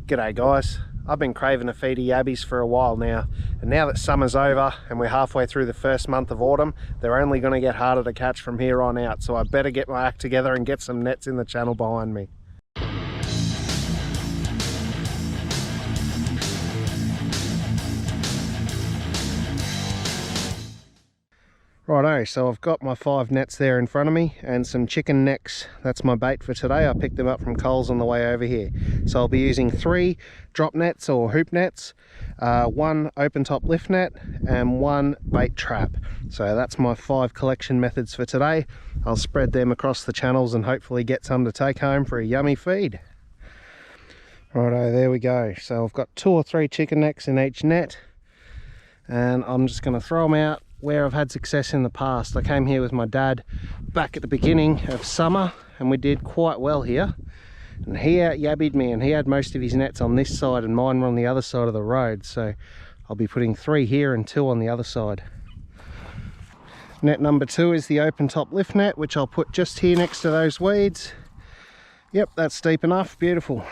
G'day guys, I've been craving a feed of yabbies for a while now, and now that summer's over and we're halfway through the first month of autumn, they're only going to get harder to catch from here on out, so I better get my act together and get some nets in the channel behind me. Righto, so I've got my 5 nets there in front of me and some chicken necks. That's my bait for today. I picked them up from Coles on the way over here. So I'll be using 3 drop nets or hoop nets, 1 open top lift net and 1 bait trap. So that's my 5 collection methods for today. I'll spread them across the channels and hopefully get some to take home for a yummy feed. Righto, there we go. So I've got 2 or 3 chicken necks in each net, and I'm just going to throw them out where I've had success in the past. I came here with my dad back at the beginning of summer and we did quite well here, and he out yabbied me, and he had most of his nets on this side and mine were on the other side of the road, so I'll be putting 3 here and 2 on the other side. Net number 2 is the open top lift net, which I'll put just here next to those weeds. Yep, that's deep enough, beautiful.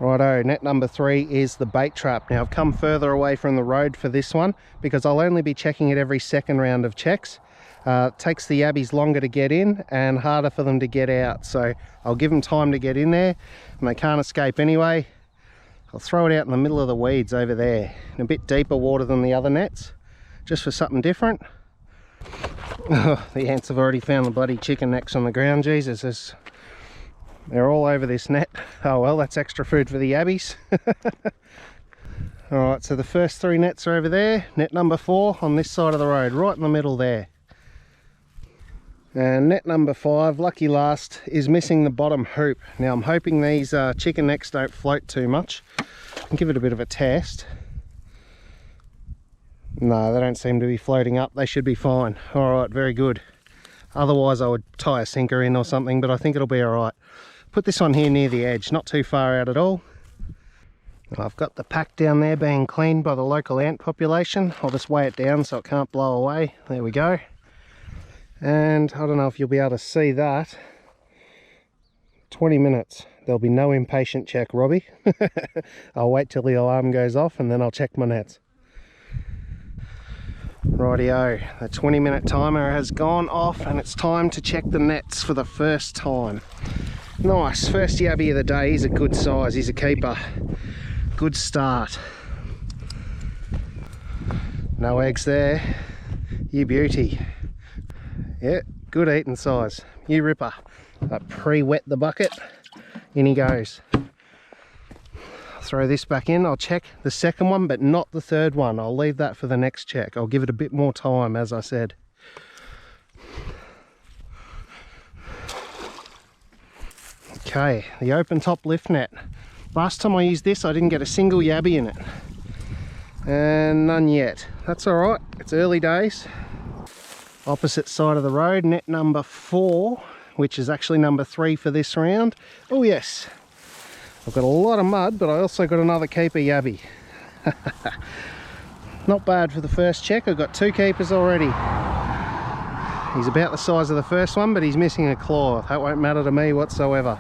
Righto, net number 3 is the bait trap. Now I've come further away from the road for this one because I'll only be checking it every second round of checks. It takes the yabbies longer to get in and harder for them to get out, so I'll give them time to get in there and they can't escape anyway. I'll throw it out in the middle of the weeds over there in a bit deeper water than the other nets, just for something different. Oh, the ants have already found the bloody chicken necks on the ground. Jesus, they're all over this net. Oh well, that's extra food for the yabbies. Alright, so the first 3 nets are over there. Net number 4 on this side of the road, right in the middle there. And net number 5, lucky last, is missing the bottom hoop. Now I'm hoping these chicken necks don't float too much. I'll give it a bit of a test. No, they don't seem to be floating up. They should be fine. Alright, very good. Otherwise I would tie a sinker in or something, but I think it'll be alright. Put this on here near the edge, not too far out at all. I've got the pack down there being cleaned by the local ant population. I'll just weigh it down so it can't blow away. There we go. And I don't know if you'll be able to see that. 20 minutes. There'll be no impatient check, Robbie. I'll wait till the alarm goes off and then I'll check my nets. Rightio, the 20-minute timer has gone off and it's time to check the nets for the first time. Nice, first yabby of the day. He's a good size, he's a keeper. Good start. No eggs there. You beauty. Yeah, good eating size. You ripper. I pre-wet the bucket. In he goes. I'll throw this back in. I'll check the second one, but not the third one. I'll leave that for the next check. I'll give it a bit more time, as I said. Okay, the open top lift net. Last time I used this I didn't get a single yabby in it, and none yet. That's all right, it's early days. Opposite side of the road, net number 4, which is actually number 3 for this round. Oh yes, I've got a lot of mud, but I also got another keeper yabby. Not bad for the first check. I've got 2 keepers already. He's about the size of the first one, but he's missing a claw. That won't matter to me whatsoever.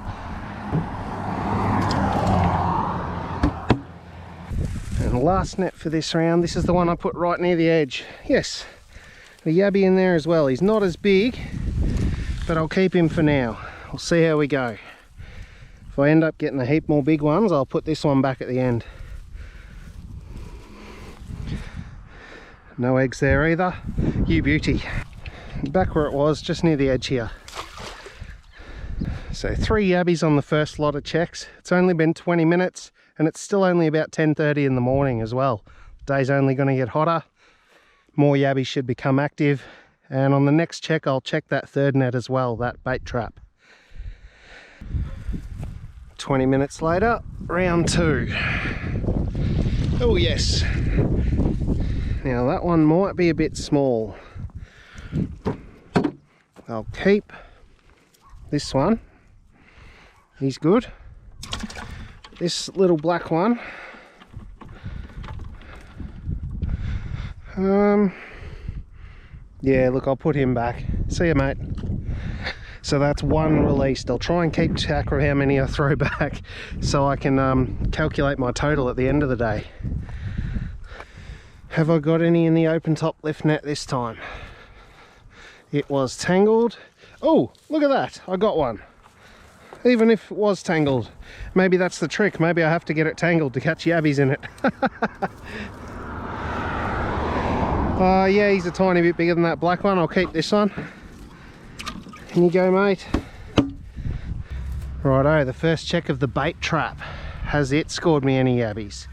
And the last net for this round, this is the one I put right near the edge. Yes, the yabby in there as well. He's not as big, but I'll keep him for now. We'll see how we go. If I end up getting a heap more big ones, I'll put this one back at the end. No eggs there either. You beauty. Back where it was, just near the edge here. So 3 yabbies on the first lot of checks. It's only been 20 minutes and it's still only about 10:30 in the morning as well. The day's only going to get hotter. More yabbies should become active, and on the next check I'll check that third net as well, that bait trap. 20 minutes later, round 2. Oh yes. Now that one might be a bit small. I'll keep this one. He's good. This little black one. Yeah, look, I'll put him back. See you, mate. So that's one released. I'll try and keep track of how many I throw back so I can calculate my total at the end of the day. Have I got any in the open top lift net this time? It was tangled. Oh, look at that, I got one. Even if it was tangled, maybe that's the trick. Maybe I have to get it tangled to catch yabbies in it. Yeah, he's a tiny bit bigger than that black one. I'll keep this one. In you go, mate. Righto, the first check of the bait trap. Has it scored me any yabbies?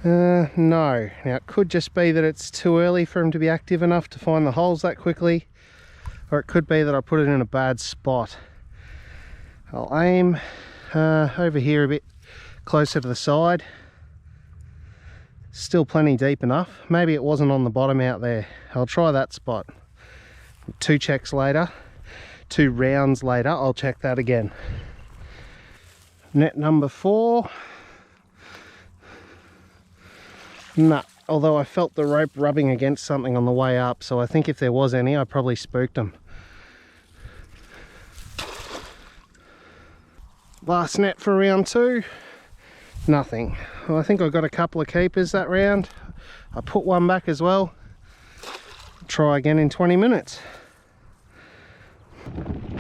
No. Now it could just be that it's too early for him to be active enough to find the holes that quickly, or it could be that I put it in a bad spot. I'll aim over here a bit closer to the side. Still plenty deep enough. Maybe it wasn't on the bottom out there. I'll try that spot. 2 checks later, 2 rounds later, I'll check that again. Net number 4. Nah, although I felt the rope rubbing against something on the way up, so I think if there was any, I probably spooked them. Last net for round 2. Nothing. Well, I think I got a couple of keepers that round. I put one back as well. Try again in 20 minutes.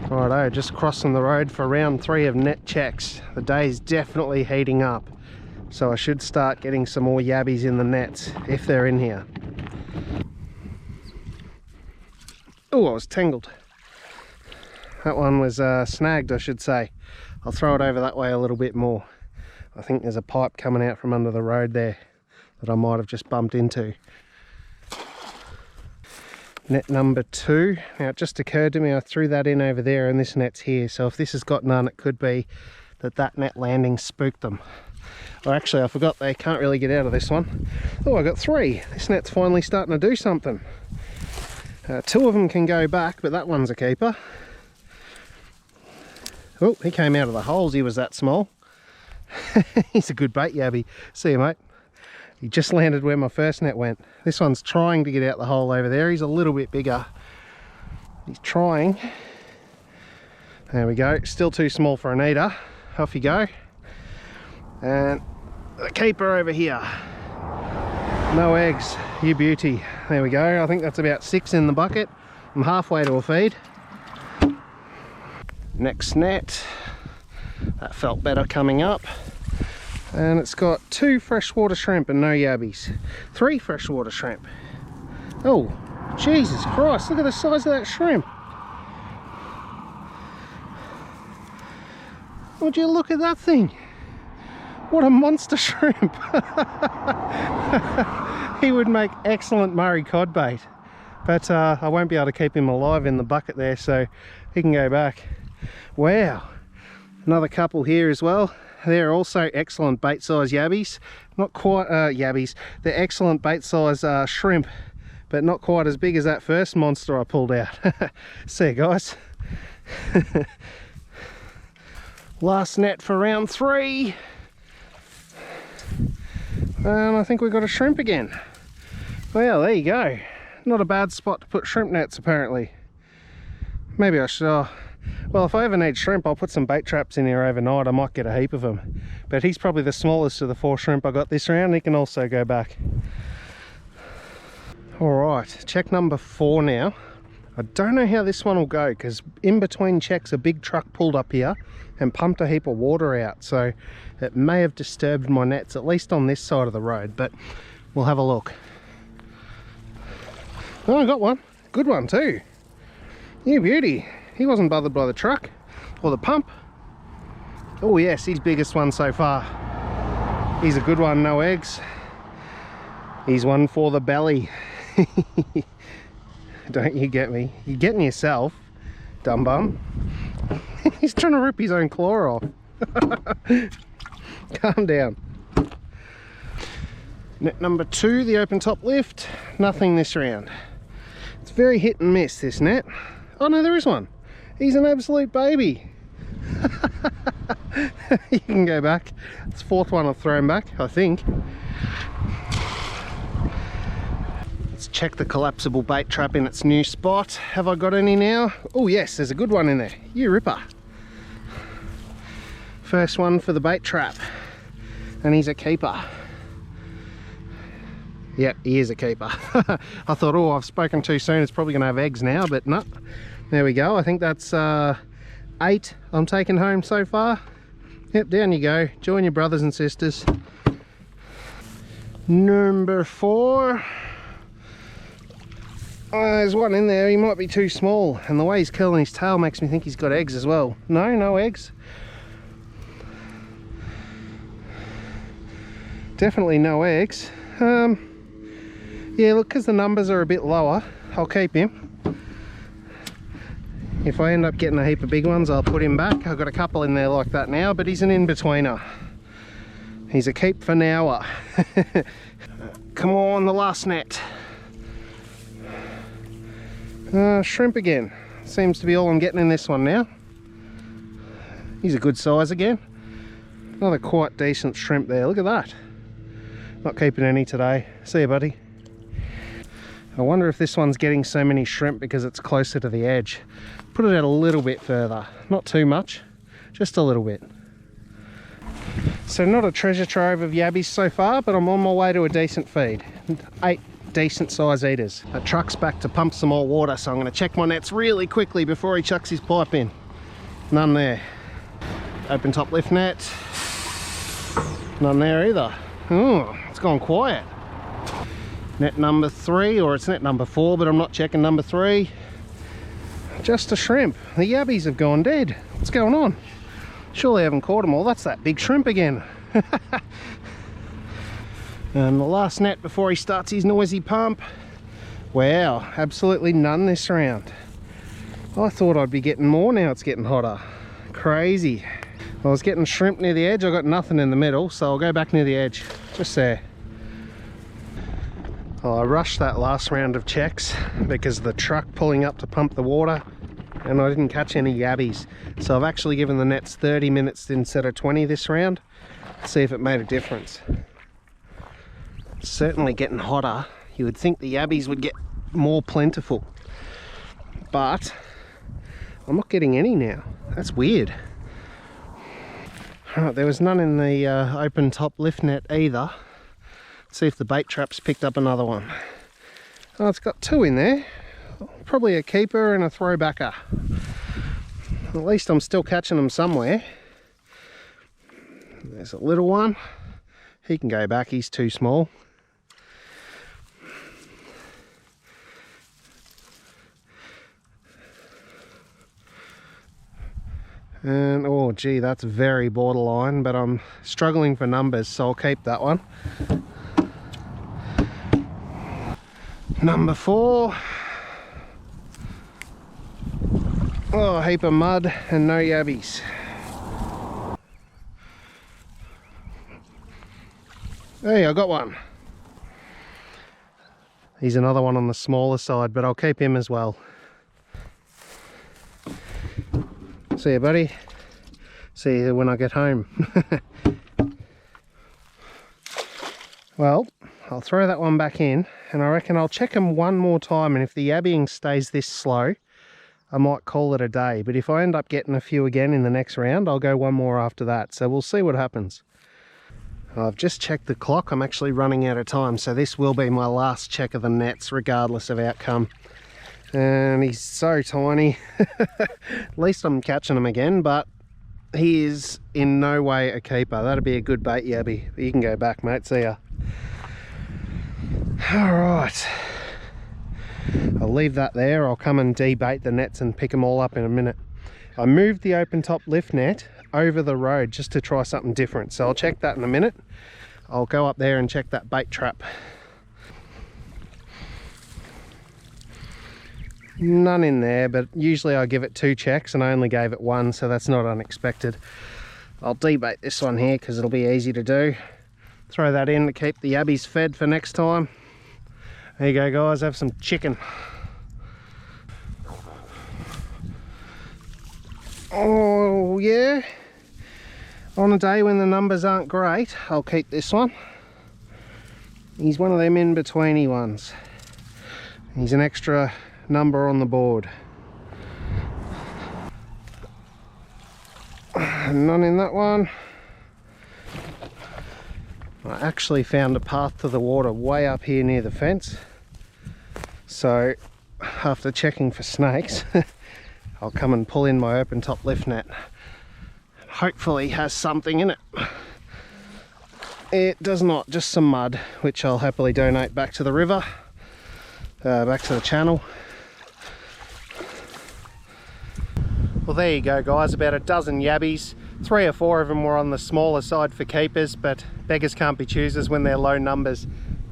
Righto, just crossing the road for round 3 of net checks. The day's definitely heating up, so I should start getting some more yabbies in the nets if they're in here. Oh, I was tangled. That one was snagged, I should say. I'll throw it over that way a little bit more. I think there's a pipe coming out from under the road there that I might have just bumped into. Net number 2. Now it just occurred to me I threw that in over there and this net's here, so if this has got none, it could be that that net landing spooked them. Or actually, I forgot they can't really get out of this one. Oh, I got 3. This net's finally starting to do something. 2 of them can go back, but that one's a keeper. Oh, he came out of the holes, he was that small. He's a good bait yabby. See you, mate. He just landed where my first net went. This one's trying to get out the hole over there. He's a little bit bigger. He's trying. There we go. Still too small for an eater. Off you go. And the keeper over here. No eggs. You beauty. There we go. I think that's about 6 in the bucket. I'm halfway to a feed. Next net. That felt better coming up. And it's got 2 freshwater shrimp and no yabbies. 3 freshwater shrimp. Oh, Jesus Christ, look at the size of that shrimp. Would you look at that thing? What a monster shrimp. He would make excellent Murray cod bait. But I won't be able to keep him alive in the bucket there, so he can go back. Wow. Another couple here as well. They're also excellent bait size yabbies. Not quite yabbies. They're excellent bait size shrimp, but not quite as big as that first monster I pulled out. See you guys. Last net for round 3. And I think we've got a shrimp again. Well, there you go. Not a bad spot to put shrimp nets apparently. Maybe I should... well, if I ever need shrimp, I'll put some bait traps in here overnight. I might get a heap of them. But he's probably the smallest of the 4 shrimp I got this round. He can also go back. Alright, check number 4 now. I don't know how this one will go, because in between checks a big truck pulled up here and pumped a heap of water out. So it may have disturbed my nets, at least on this side of the road. But we'll have a look. Oh, I got one. Good one too. You beauty. He wasn't bothered by the truck or the pump. Oh yes, his biggest one so far. He's a good one, no eggs. He's one for the belly. Don't you get me? You're getting yourself, dumb bum. He's trying to rip his own claw off. Calm down. Net number 2, the open top lift. Nothing this round. It's very hit and miss, this net. Oh no, there is one. He's an absolute baby. You can go back. It's 4th one I've thrown back, I think. Let's check the collapsible bait trap in its new spot. Have I got any now? Oh yes, there's a good one in there. You ripper. First one for the bait trap. And he's a keeper. Yep, he is a keeper. I thought, oh, I've spoken too soon. It's probably going to have eggs now, but no. There we go. I think that's 8 I'm taking home so far. Yep, down you go. Join your brothers and sisters. Number 4. There's one in there. He might be too small, and the way he's curling his tail makes me think he's got eggs as well. No eggs. Definitely no eggs. Yeah, look, because the numbers are a bit lower, I'll keep him. If I end up getting a heap of big ones, I'll put him back. I've got a couple in there like that now, but he's an in-betweener. He's a keep for now. Come on, the last net. Shrimp again. Seems to be all I'm getting in this one now. He's a good size again. Another quite decent shrimp there. Look at that. Not keeping any today. See you, buddy. I wonder if this one's getting so many shrimp because it's closer to the edge. Put it out a little bit further. Not too much, just a little bit. So not a treasure trove of yabbies so far, but I'm on my way to a decent feed. 8 decent size eaters. That truck's back to pump some more water, so I'm going to check my nets really quickly before he chucks his pipe in. None there. Open top lift net. None there either. Oh, it's gone quiet. Net number 3, or it's net number 4, but I'm not checking number 3. Just a shrimp. The yabbies have gone dead. What's going on? Surely I haven't caught them all. That's that big shrimp again. And the last net before he starts his noisy pump. Wow, absolutely none this round. I thought I'd be getting more. Now it's getting hotter. Crazy. I was getting shrimp near the edge. I got nothing in the middle, so I'll go back near the edge. Just there. I rushed that last round of checks because of the truck pulling up to pump the water, and I didn't catch any yabbies. So I've actually given the nets 30 minutes instead of 20 this round. See if it made a difference. It's certainly getting hotter. You would think the yabbies would get more plentiful, but I'm not getting any now. That's weird. Right, there was none in the open top lift net either. See if the bait trap's picked up another one. Oh, it's got 2 in there. Probably a keeper and a throwbacker. At least I'm still catching them somewhere. There's a little one. He can go back, he's too small. And oh gee, that's very borderline, but I'm struggling for numbers, so I'll keep that one. Number 4. Oh, a heap of mud and no yabbies. Hey, I got one. He's another one on the smaller side, but I'll keep him as well. See you, buddy. See you when I get home. Well, I'll throw that one back in, and I reckon I'll check them one more time, and if the yabbying stays this slow, I might call it a day. But if I end up getting a few again in the next round, I'll go one more after that. So we'll see what happens. I've just checked the clock. I'm actually running out of time, so this will be my last check of the nets regardless of outcome. And he's so tiny. At least I'm catching him again, but he is in no way a keeper. That'd be a good bait yabby. But you can go back, mate. See ya. All right, I'll leave that there. I'll come and debait the nets and pick them all up in a minute. I moved the open top lift net over the road just to try something different, so I'll check that in a minute. I'll go up there and check that bait trap. None in there, but usually I give it 2 checks and I only gave it 1, so that's not unexpected. I'll debait this one here because it'll be easy to do. Throw that in to keep the yabbies fed for next time. There you go, guys, have some chicken. Oh yeah, on a day when the numbers aren't great, I'll keep this one. He's one of them in-betweeny ones. He's an extra number on the board. None in that one. I actually found a path to the water way up here near the fence. So after checking for snakes, I'll come and pull in my open top lift net. Hopefully has something in it. It does not, just some mud, which I'll happily donate back to the river, back to the channel. Well, there you go, guys, about a dozen yabbies. 3 or 4 of them were on the smaller side for keepers, but beggars can't be choosers when they're low numbers.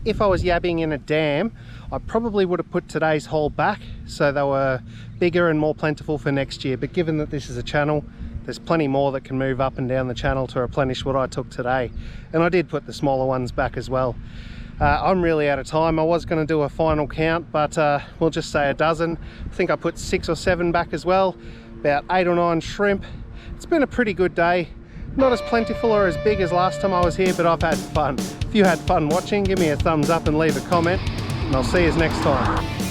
If I was yabbing in a dam, I probably would have put today's haul back so they were bigger and more plentiful for next year. But given that this is a channel, there's plenty more that can move up and down the channel to replenish what I took today. And I did put the smaller ones back as well. I'm really out of time. I was going to do a final count, but we'll just say a dozen. I think I put 6 or 7 back as well. About 8 or 9 shrimp. It's been a pretty good day. Not as plentiful or as big as last time I was here, but I've had fun. If you had fun watching, give me a thumbs up and leave a comment, and I'll see you next time.